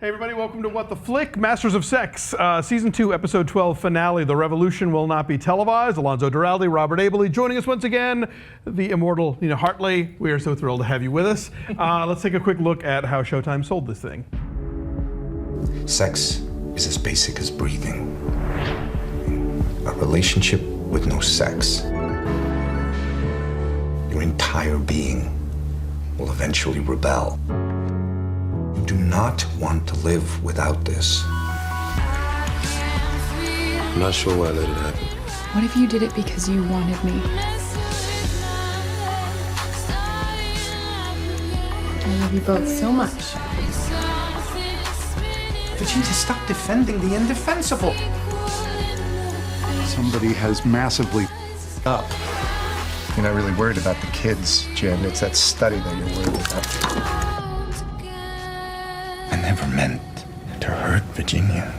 Hey everybody, welcome to What the Flick, Masters of Sex, Season 2, Episode 12 finale. The revolution will not be televised. Alonso Duralde, Robert Abele, joining us once again, the immortal Nina Hartley. We are so thrilled to have you with us. Let's take a quick look at how Showtime sold this thing. Sex is as basic as breathing. A relationship with no sex, your entire being will eventually rebel. You do not want to live without this. I'm not sure why I let it happen. What if you did it because you wanted me? I love you both so much. Virginia, stop defending the indefensible. Somebody has massively up. You're not really worried about the kids, Jen. It's that study that you're worried about. I never meant to hurt Virginia.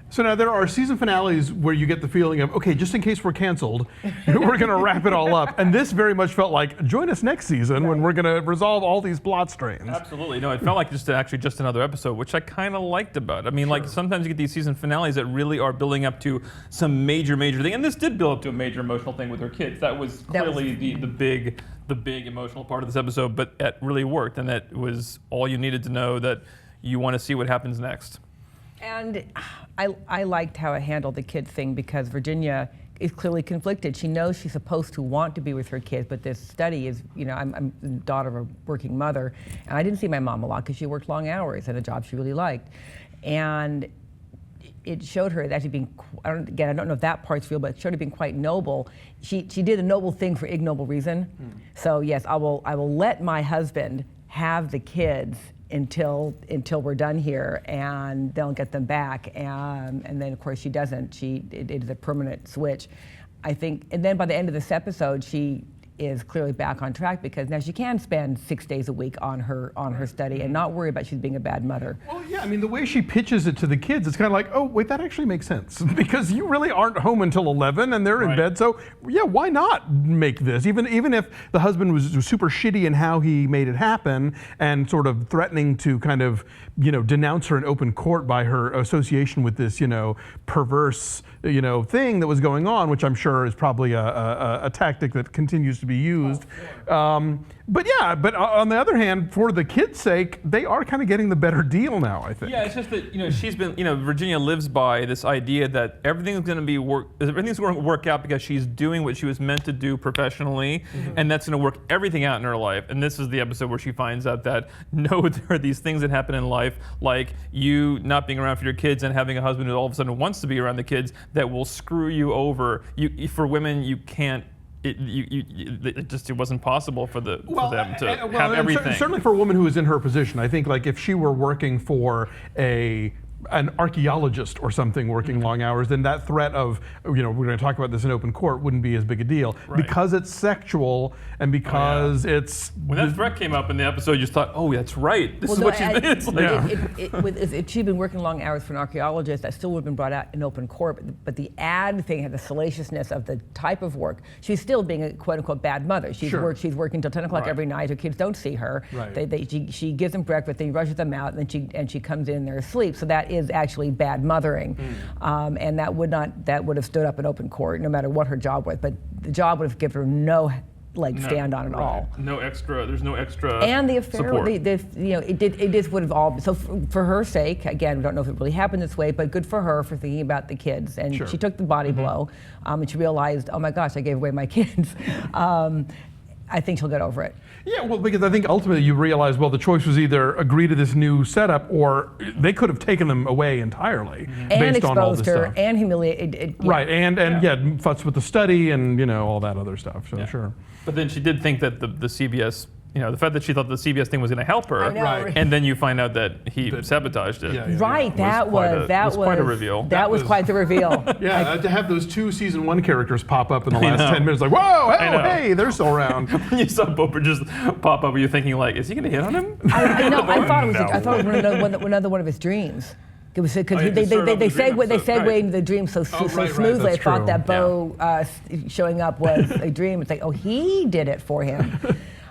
So now there are season finales where you get the feeling of, okay, just in case we're canceled, we're going to wrap it all up. And this very much felt like, join us next season when we're going to resolve all these plot strains. Absolutely. No, it felt like just another episode, which I kind of liked about it. I mean, like sometimes you get these season finales that really are building up to some major thing. And this did build up to a major emotional thing with her kids. That was clearly the big emotional part of this episode, but it really worked. And that was all you needed to know, that you want to see what happens next. And I liked how it handled the kids thing, because Virginia is clearly conflicted. She knows she's supposed to want to be with her kids, but this study is, you know, I'm the daughter of a working mother, and I didn't see my mom a lot because she worked long hours at a job she really liked. And it showed her actually being, I don't know if that part's real, but it showed her being quite noble. She did a noble thing for ignoble reason. So yes, I will let my husband have the kids until we're done here, and they'll get them back, and then of course she doesn't. It is a permanent switch, I think. And then by the end of this episode, she is clearly back on track, because now she can spend 6 days a week on her study and not worry about she's being a bad mother. Well, yeah, I mean, the way she pitches it to the kids, it's kind of like, oh, wait, that actually makes sense. Because you really aren't home until 11 and they're in bed. So, yeah, why not make this? Even if the husband was super shitty in how he made it happen and sort of threatening to kind of, you know, denounce her in open court by her association with this, you know, perverse, you know, thing that was going on, which I'm sure is probably a tactic that continues to be used. But on the other hand, for the kids' sake, they are kind of getting the better deal now, I think. Yeah, it's just that, you know, she's been, you know, Virginia lives by this idea that everything's going to work out because she's doing what she was meant to do professionally, and that's going to work everything out in her life. And this is the episode where she finds out that no, there are these things that happen in life, like you not being around for your kids and having a husband who all of a sudden wants to be around the kids, that will screw you over. For women, you can't. It wasn't possible for them to have everything. Certainly for a woman who is in her position, I think, like, if she were working for an archaeologist or something working long hours, then that threat of, you know, we're going to talk about this in open court, wouldn't be as big a deal. Because it's sexual and because it's... When that threat came up in the episode, you just thought, oh, that's right. This is what she's been. If she'd been working long hours for an archaeologist, that still would have been brought out in open court. But the ad thing had the salaciousness of the type of work. She's still being a quote-unquote bad mother. She's working till 10 o'clock every night. Her kids don't see her. She gives them breakfast, then rushes them out, and she comes in there asleep. So that is actually bad mothering, and that would have stood up in open court no matter what her job was. But the job would have given her no leg stand on at all. There's no extra. And the affair, support. It just would have all. So for her sake, again, we don't know if it really happened this way, but good for her for thinking about the kids. And she took the body blow, and she realized, oh my gosh, I gave away my kids. I think she'll get over it. Yeah, well, because I think ultimately you realize, well, the choice was either agree to this new setup, or they could have taken them away entirely based on all this stuff. And exposed her, and humiliated. Right, and futz with the study and, you know, all that other stuff, so sure. But then she did think that the CBS, you know, the fact that she thought the CBS thing was going to help her, and then you find out that he sabotaged it. That was quite a reveal. That was quite the reveal. To have those two season 1 characters pop up in the last 10 minutes, like, whoa, hey, they're still around. When you saw Boper just pop up, were you thinking, like, is he going to hit on him? I thought it was another one of his dreams. It was because they segue into the dream so smoothly. I thought that Bo showing up was a dream. It's like, oh, he did it for him.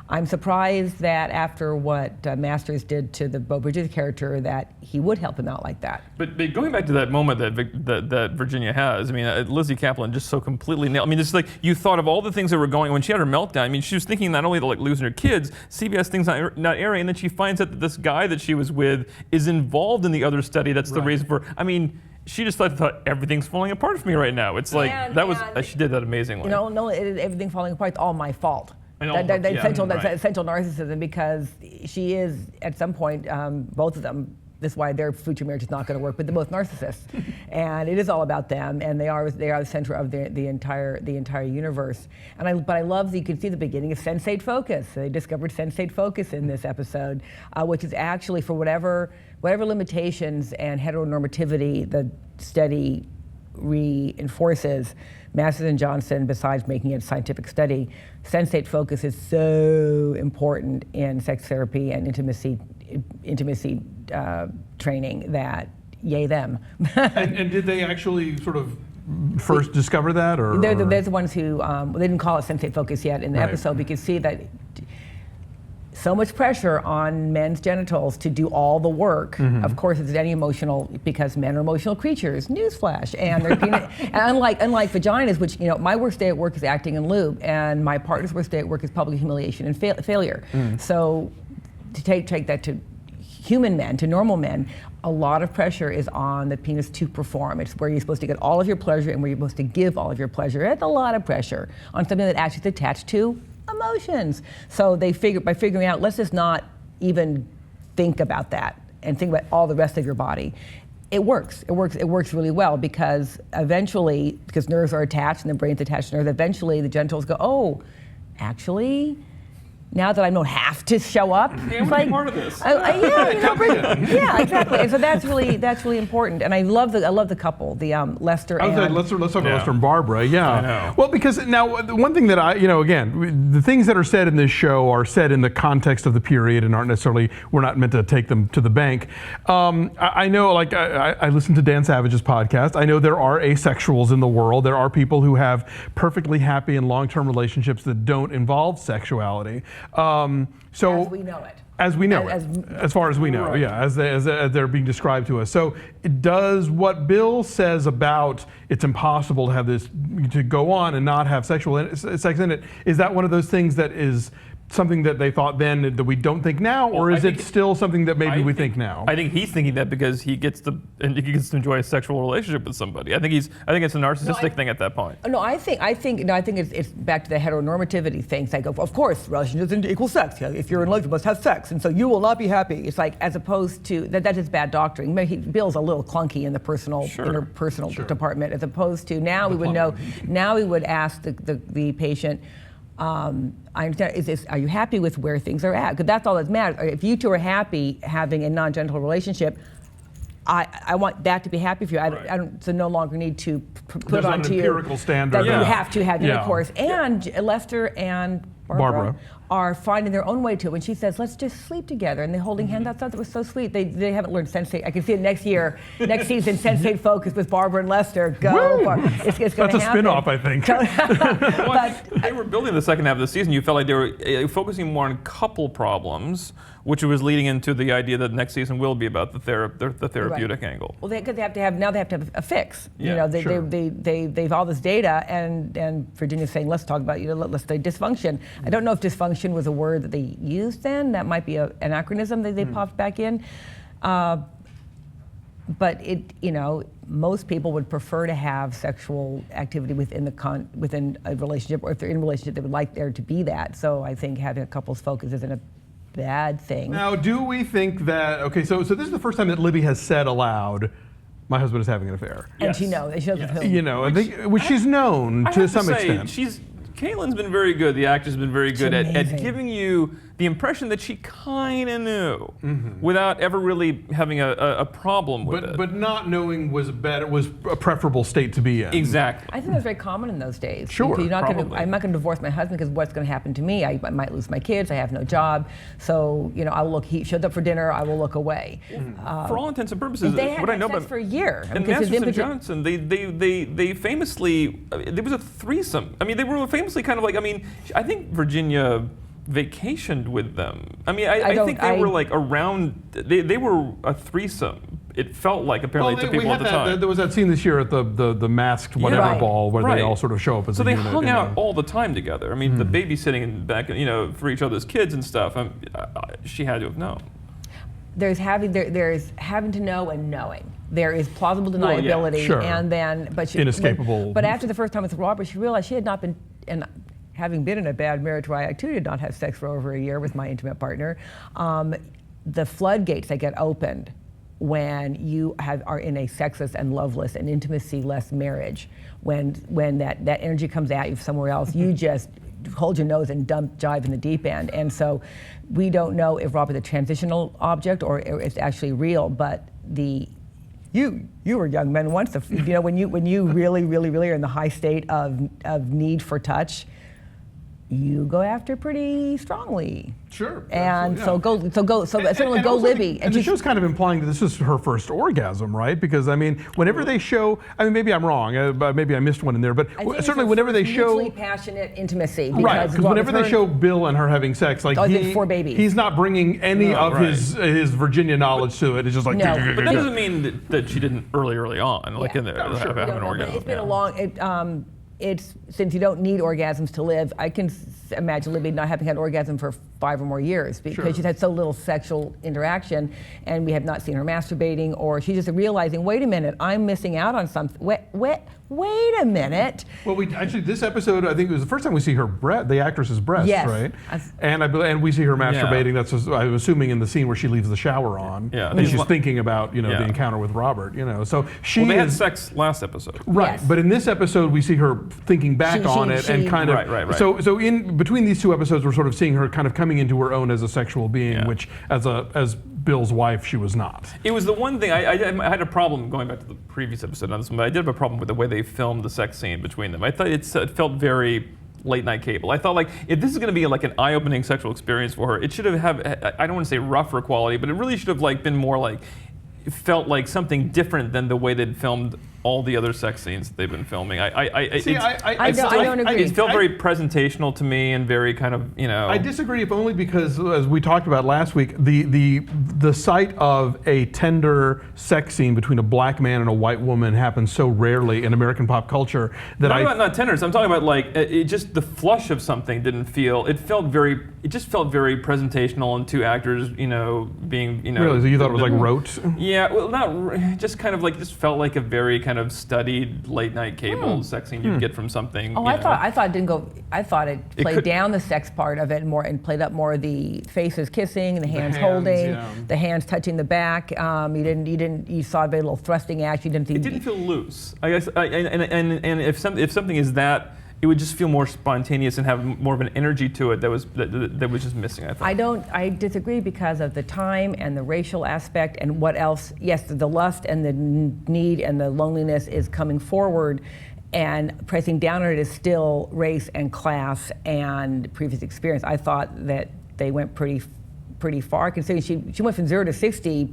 I'm surprised that after what Masters did to the Beau Bridges character, that he would help him out like that. But going back to that moment that Virginia has, I mean, Lizzie Kaplan just so completely nailed. I mean, it's like you thought of all the things that were going when she had her meltdown. I mean, she was thinking not only like losing her kids, CBS things not airing, and then she finds out that this guy that she was with is involved in the other study. That's the reason for. I mean, she just thought everything's falling apart for me right now. It's like she did that amazingly. You know, no, everything falling apart. It's all my fault. That's essential narcissism, because she is at some point, both of them. This is why their future marriage is not going to work. But they're both narcissists, and it is all about them, and they are the center of the entire universe. But I love that you can see the beginning of sensate focus. They discovered sensate focus in this episode, which is actually for whatever limitations and heteronormativity the study reinforces. Masters and Johnson, besides making it a scientific study, sensate focus is so important in sex therapy and intimacy training that yay them. and did they actually sort of first discover that, or they're the ones who they didn't call it sensate focus yet in the episode. We could see that so much pressure on men's genitals to do all the work. Of course, it's any emotional, because men are emotional creatures. Newsflash. And they're and unlike vaginas, which, you know, my worst day at work is acting and lube, and my partner's worst day at work is public humiliation and failure. So to take that to human men, to normal men, a lot of pressure is on the penis to perform. It's where you're supposed to get all of your pleasure and where you're supposed to give all of your pleasure. It's a lot of pressure on something that actually is attached to emotions. So by figuring out, let's just not even think about that and think about all the rest of your body. It works. It works really well, because eventually, because nerves are attached and the brain's attached to nerves, eventually the genitals go, oh, actually, now that I don't have to show up, it's like part of this. Yeah, exactly. And so that's really important. And I love the couple, the Lester and. Let's talk about Lester and Barbara. Yeah. I know. Well, because now the one thing that again, the things that are said in this show are said in the context of the period and aren't necessarily, we're not meant to take them to the bank. I know, like I listen to Dan Savage's podcast. I know there are asexuals in the world. There are people who have perfectly happy and long-term relationships that don't involve sexuality. So as we know it. As we know it, as far as we know, as they're being described to us. So does what Bill says about it's impossible to have this, to go on and not have sexual sex in it, is that one of those things that is something that they thought then that we don't think now, or is it still something that maybe we think now? I think he's thinking that because he gets to enjoy a sexual relationship with somebody. I think it's a narcissistic thing at that point. No, I think it's back to the heteronormativity thing. It's like, of course, relationships equal sex. If you're in love, you must have sex, and so you will not be happy. It's like, as opposed to that is bad doctoring. Bill's a little clunky in the interpersonal department, as opposed to now we would know. Now we would ask the patient. I understand. Are you happy with where things are at? Because that's all that matters. If you two are happy having a non-genital relationship, I want that to be happy for you. I don't. So no longer need to put onto you empirical standard that you have to have intercourse. And Lester and Barbara are finding their own way to it. When she says, "Let's just sleep together," and they're holding hands, I thought that was so sweet. They haven't learned sensate. I can see it next season, sensate focus with Barbara and Lester. Go, it's going to happen. That's a spin-off, I think. But they were building the second half of the season. You felt like they were focusing more on couple problems, which was leading into the idea that next season will be about the therapeutic angle. Well, because they have to have a fix. Yeah, they've all this data, and Virginia's saying, let's talk about let's say dysfunction. I don't know if dysfunction was a word that they used then. That might be an anachronism that they popped back in. But most people would prefer to have sexual activity within a relationship, or if they're in a relationship, they would like there to be that. So I think having a couple's focus isn't a bad thing. Now, do we think that, so this is the first time that Libby has said aloud, my husband is having an affair. And she knows. She knows with whom. Which she's known to some extent. Caitlin's been very good, the actor's been very good at giving you the impression that she kind of knew without ever really having a problem with it. But not knowing was a preferable state to be in. Exactly. I think that's very common in those days. Sure, I'm not going to divorce my husband because what's going to happen to me? I might lose my kids. I have no job. So I'll look. He showed up for dinner. I will look away. For all intents and purposes, they had what I know about for a year. And Masters and Johnson, they famously there was a threesome. I mean, they were famously kind of like. I mean, I think Virginia vacationed with them. I mean, I think they were like around. They were a threesome. It felt like apparently to people at the time. There was that scene this year at the masked whatever ball where they all sort of show up as so a unit. So they hung out all the time together. I mean, the babysitting back, for each other's kids and stuff. She had to have known. There's having to know and knowing. There is plausible deniability, and then inescapable. But after the first time with Robert, she realized she had not been, and having been in a bad marriage where I too did not have sex for over a year with my intimate partner, the floodgates that get opened when you are in a sexless and loveless and intimacy-less marriage, when that energy comes at you somewhere else, you just hold your nose and jive in the deep end. And so we don't know if Robert's a transitional object or it's actually real, but you were young men once, when you really are in the high state of need for touch, you go after pretty strongly. Sure. And so go Libby. And the show's kind of implying that this is her first orgasm, right? Because whenever they show, maybe I'm wrong, maybe I missed one in there, but certainly whenever they show mutually passionate intimacy. Right, because whenever they show Bill and her having sex, like four babies. He's not bringing any of his Virginia knowledge to it. It's just like. No. But that doesn't mean that she didn't early on, like in there, have an orgasm. It's been a long. It's since you don't need orgasms to live. I can imagine Libby not having had orgasm for 5 or more years because she's had so little sexual interaction, and we have not seen her masturbating, or she's just realizing, wait a minute, I'm missing out on something. Wait a minute. Well, this episode, I think it was the first time we see her the actress's breasts, right? And we see her masturbating. That's I'm assuming in the scene where she leaves the shower on. Yeah, and she's thinking about the encounter with Robert. So she. Well, they had sex last episode. Right, yes. But in this episode, we see her thinking back on it and kind of. Right. So in between these two episodes, we're sort of seeing her kind of coming into her own as a sexual being, which as Bill's wife, she was not. It was the one thing I had a problem going back to the previous episode on this one, but I did have a problem with the way they filmed the sex scene between them. I thought it felt very late night cable. I thought like if this is going to be like an eye-opening sexual experience for her, it should have I don't want to say rougher quality, but it really should have like been more like it felt like something different than the way they'd filmed all the other sex scenes that they've been filming. I don't agree. It felt very presentational to me and very kind of, I disagree, if only because, as we talked about last week, the sight of a tender sex scene between a black man and a white woman happens so rarely in American pop culture that not tenders. I'm talking about like it just the flush of something didn't feel. It just felt very presentational, and two actors, being, Really, so you thought it was like rote? Yeah, well, not just kind of like just felt like a very kind of studied late night cable sex scene you'd get from something. I thought it didn't go. I thought it played down the sex part of it more and played up more the faces kissing, the hands holding, the hands touching the back. You saw very little thrusting action. It didn't feel loose. I guess, and if something is that. It would just feel more spontaneous and have more of an energy to it that was just missing, I thought. I disagree because of the time and the racial aspect and what else. Yes, the lust and the need and the loneliness is coming forward, and pressing down on it is still race and class and previous experience. I thought that they went pretty far, considering she went from 0 to 60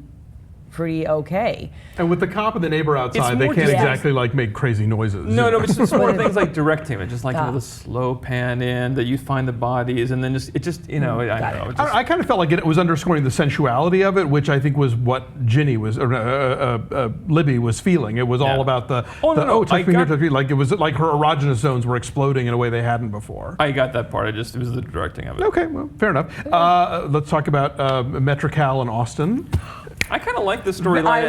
pretty okay. And with the cop and the neighbor outside, they can't exactly like make crazy noises. No, it's just more things like directing it, just like the slow pan in that you find the bodies, and then I don't know. I kind of felt like it was underscoring the sensuality of it, which I think was what Ginny was, Libby was feeling. It was all about touch me here, touch me. Like it was like her erogenous zones were exploding in a way they hadn't before. I got that part. It was the directing of it. Okay, well, fair enough. Let's talk about Metrical and Austin. I kind of like the storyline,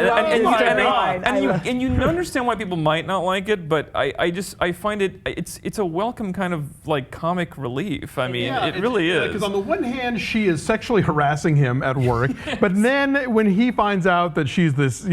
and you understand why people might not like it, but I find it's a welcome kind of like comic relief. I mean, it really is. Because on the one hand, she is sexually harassing him at work, but then when he finds out that she's this,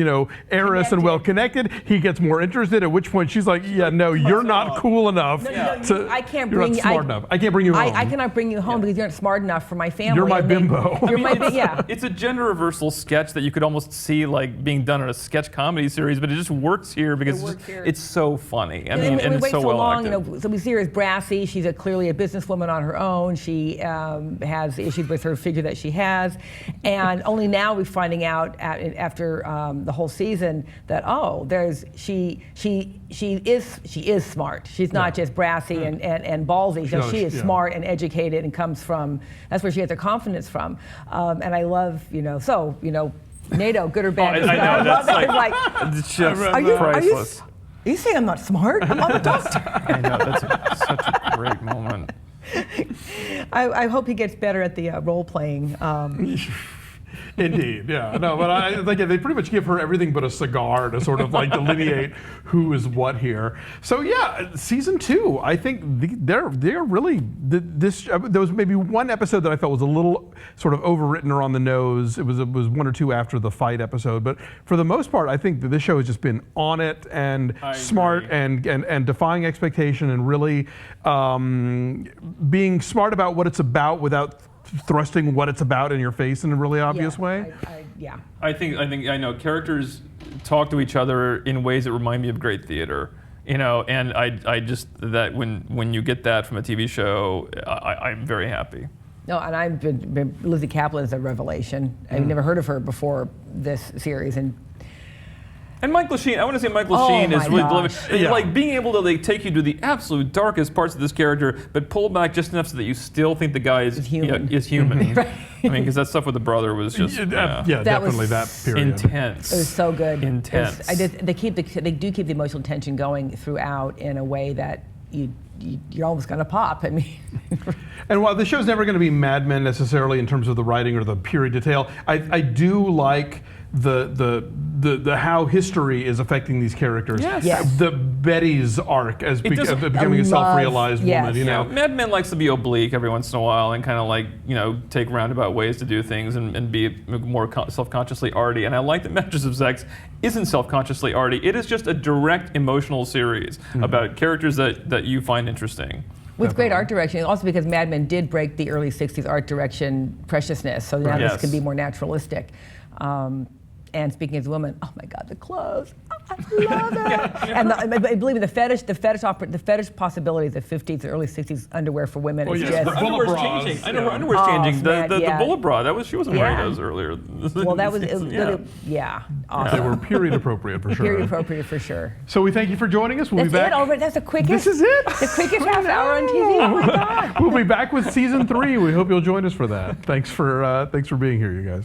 heiress and well connected, he gets more interested. At which point she's like, "Yeah, no, you're not cool enough. I can't you're bring not smart enough. I can't bring you home. I cannot bring you home because you aren't smart enough for my family. You're my bimbo. You're my It's a gender reversal sketch that you could could almost see like being done in a sketch comedy series, but it just works here because it's so funny. I mean, and we it's wait so well long, acted. so we see her as brassy. She's clearly a businesswoman on her own. She has issues with her figure that she has, and only now we're finding out after the whole season that she is smart. She's not just brassy and ballsy. She is smart and educated and comes from, that's where she gets her confidence from. And I love, NATO, good or bad. I know, that's like, it's just priceless. Are you saying I'm not smart? I'm a doctor. I know, that's such a great moment. I hope he gets better at the role playing. Indeed, yeah. No, but I think they pretty much give her everything but a cigar to sort of like delineate who is what here. So yeah, season 2, I think they're really there was maybe one episode that I felt was a little sort of overwritten or on the nose. It was 1 or 2 after the fight episode, but for the most part, I think that this show has just been on it and smart and defying expectation and really being smart about what it's about without thrusting what it's about in your face in a really obvious way. I think I know characters talk to each other in ways that remind me of great theater, and I just that when you get that from a TV show, I'm very happy. No, and I've been Lizzie Kaplan's a revelation. I've never heard of her before this series, and Michael Sheen, I want to say Michael Sheen is really like being able to take you to the absolute darkest parts of this character, but pull back just enough so that you still think the guy is human. Right. I mean, because that stuff with the brother was just definitely that period. Intense. It was so good. Intense. They do keep the emotional tension going throughout in a way that you're almost going to pop. I mean. And while the show's never going to be Mad Men necessarily in terms of the writing or the period detail, I do like the how history is affecting these characters. Yes. The Betty's arc as becoming a self-realized woman. Mad Men likes to be oblique every once in a while and kind of take roundabout ways to do things and be more self-consciously arty. And I like that Masters of Sex isn't self-consciously arty. It is just a direct emotional series about characters that you find interesting. With great art direction, also because Mad Men did break the early 60s art direction preciousness, so now this can be more naturalistic. And speaking as a woman, oh my God, the clothes! I love it. And believe me, the fetish possibilities of 50s and early 60s underwear for women is just. Her underwear's changing. I know her underwear's changing. The bullet bra. She wasn't wearing those earlier. Well, that was awesome. They were period appropriate for sure. Period appropriate for sure. So we thank you for joining us. We'll be back. That's the quickest. This is it. The quickest half hour on TV. Oh my God. We'll be back with season 3. We hope you'll join us for that. Thanks for being here, you guys.